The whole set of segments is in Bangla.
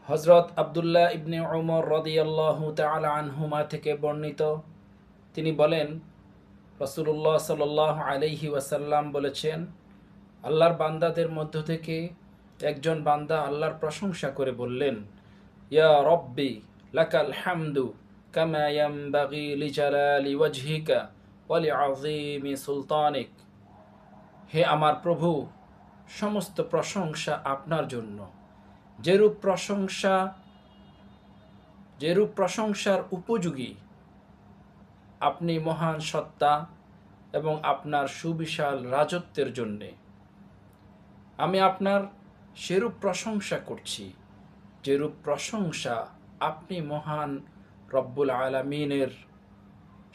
হযরত আব্দুল্লাহ ইবনে উমর রাদিয়াল্লাহু তাআলা আনহুমা থেকে বর্ণিত, তিনি বলেন, রাসূলুল্লাহ সাল্লাল্লাহু আলাইহি ওয়াসাল্লাম বলেছেন, আল্লাহর বান্দাদের মধ্য থেকে একজন বান্দা আল্লাহর প্রশংসা করে বললেন, ইয়া রব্বি লাকাল হামদু কামা ইয়ানবাগি লিজালালি ওয়াজহিকা ওয়া লিআযীমি সুলতানিক। হে আমার প্রভু, সমস্ত প্রশংসা আপনার জন্য। যেরূপ প্রশংসা যেরূপ প্রশংসার উপযোগী আপনি মহান সত্তা এবং আপনার সুবিশাল রাজত্বের জন্যে। আমি আপনার সেরূপ প্রশংসা করছি যেরূপ প্রশংসা আপনি মহান রব্বুল আলামিনের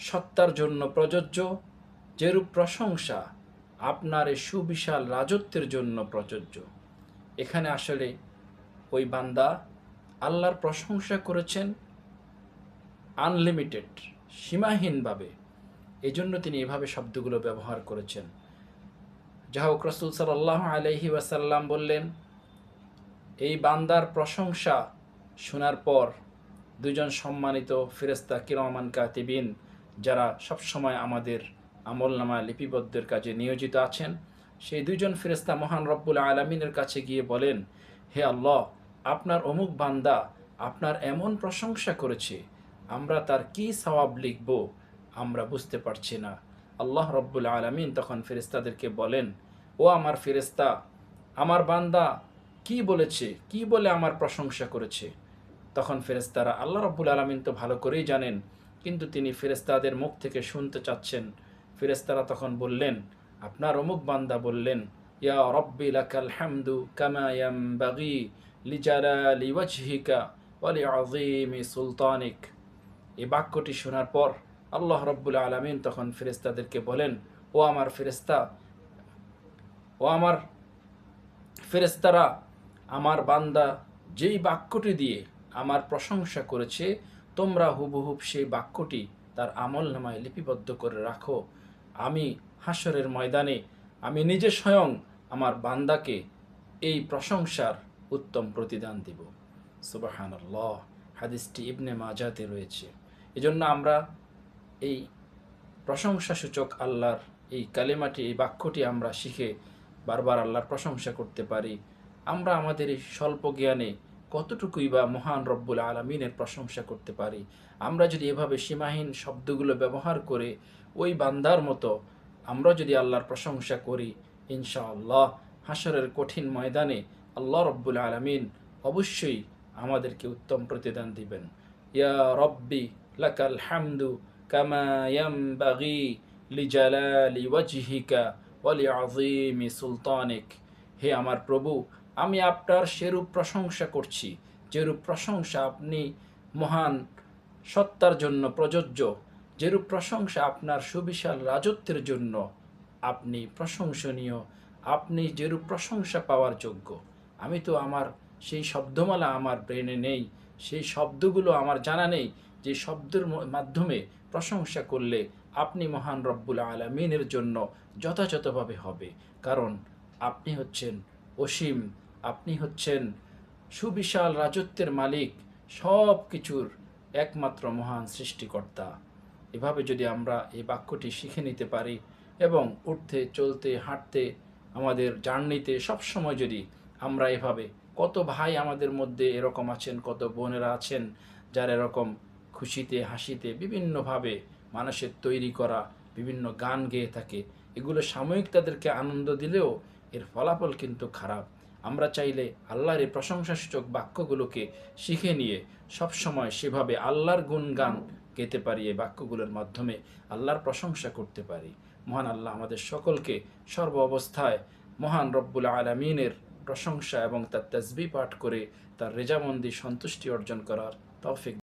সত্তার জন্য প্রযোজ্য, যেরূপ প্রশংসা আপনার এই সুবিশাল রাজত্বের জন্য প্রযোজ্য। এখানে আসলে ওই বান্দা আল্লাহর প্রশংসা করেছেন আনলিমিটেড, সীমাহীনভাবে। এই জন্য তিনি এভাবে শব্দগুলো ব্যবহার করেছেন। যাই হোক, রাসূল সাল্লাল্লাহু আলাইহি ওয়াসাল্লাম বললেন, এই বান্দার প্রশংসা শোনার পর দুজন সম্মানিত ফেরেশতা কিরামান কাতিবিন, যারা সবসময় আমাদের আমলনামা লিপিবদ্ধের কাজে নিয়োজিত আছেন, সেই দুজন ফেরেশতা মহান রব্বুল আলামিনের কাছে গিয়ে বলেন, হে আল্লাহ, আপনার অমুক বান্দা আপনার এমন প্রশংসা করেছে, আমরা তার কি সওয়াব লিখব আমরা বুঝতে পারছি না। আল্লাহ রব্বুল আলামিন তখন ফেরেশতাদেরকে বলেন, ও আমার ফেরেশতা, আমার বান্দা কি বলেছে, কি বলে আমার প্রশংসা করেছে? তখন ফেরেশতারা, আল্লাহ রব্বুল আলামিন তো ভালো করেই জানেন, কিন্তু তিনি ফেরেশতাদের মুখ থেকে শুনতে চাচ্ছেন। ফেরেশতারা তখন বললেন, আপনার অমুক বান্দা বললেন, ইয়া রব্বি লাকাল হামদু কামা ইয়ানবাগি লিজালালি ওয়াজহিকা ওয়া লিআযীমি সুলতানিক। এই বাক্যটি শোনার পর আল্লাহ রব্বুল আলামিন তখন ফেরেশতাদেরকে বলেন, ও আমার ফেরেশতা, ও আমার ফেরেশতারা, আমার বান্দা যেই বাক্যটি দিয়ে আমার প্রশংসা করেছে, তোমরা হুবহুব সেই বাক্যটি তার আমলনামায় লিপিবদ্ধ করে রাখো। আমি হাসরের ময়দানে আমি নিজে স্বয়ং আমার বান্দাকে এই প্রশংসার উত্তম প্রতিদান দিব। সুবহানাল্লাহ। হাদিসটি ইবনে মাজাতে রয়েছে। এজন্য আমরা এই প্রশংসাসূচক আল্লাহর এই কালিমাটি, এই বাক্যটি আমরা শিখে বারবার আল্লাহর প্রশংসা করতে পারি। আমরা আমাদের এই স্বল্প জ্ঞানে কতটুকুই বা মহান রব্বুল আলামিনের প্রশংসা করতে পারি। আমরা যদি এভাবে সীমাহীন শব্দগুলো ব্যবহার করে ওই বান্দার মতো আমরা যদি আল্লাহর প্রশংসা করি, ইনশাআল্লাহ হাসরের কঠিন ময়দানে আল্লাহ রব্বুল আলামিন অবশ্যই আমাদেরকে উত্তম প্রতিদান দিবেন। ইয়া রব্বি লাকাল হামদু কামা ইয়ানবাগি লিজালালি ওয়াজহিকা ওয়া লিআযীমি সুলতানিক। হে আমার প্রভু, আমি আপনার সেরূপ প্রশংসা করছি যেরূপ প্রশংসা আপনি মহান সত্তার জন্য প্রযোজ্য, যেরূপ প্রশংসা আপনার সুবিশাল রাজত্বের জন্য আপনি প্রশংসনীয়, আপনি যেরূপ প্রশংসা পাওয়ার যোগ্য। আমি তো আমার সেই শব্দমালা আমার ব্রেনে নেই, সেই শব্দগুলো আমার জানা নেই যে শব্দের মাধ্যমে প্রশংসা করলে আপনি মহান রব্বুল আলামিনের জন্য যথাযথভাবে হবে। কারণ আপনি হচ্ছেন অসীম, আপনি হচ্ছেন সুবিশাল রাজত্বের মালিক, সব কিছুর একমাত্র মহান সৃষ্টিকর্তা। এভাবে যদি আমরা এই বাক্যটি শিখে নিতে পারি এবং উঠতে চলতে হাঁটতে আমাদের জার্নিতে সবসময় যদি আমরা এভাবে, কত ভাই আমাদের মধ্যে এরকম আছেন, কত বোনেরা আছেন যারা এরকম খুশিতে হাসিতে বিভিন্নভাবে মানুষের তৈরি করা বিভিন্ন গান গেয়ে থাকে, এগুলো সাময়িক তাদেরকে আনন্দ দিলেও এর ফলাফল কিন্তু খারাপ। আমরা চাইলে আল্লাহর এই প্রশংসাসূচক বাক্যগুলোকে শিখে নিয়ে সবসময় সেভাবে আল্লাহর গুণগান গেতে পারি, এই বাক্যগুলোর মাধ্যমে আল্লাহর প্রশংসা করতে পারি। মহান আল্লাহ আমাদের সকলকে সর্ব অবস্থায় মহান রব্বুল আলামিনের প্রশংসা এবং তার তাসবিহ পাঠ করে তার রেজামন্দি সন্তুষ্টি অর্জন করার তৌফিক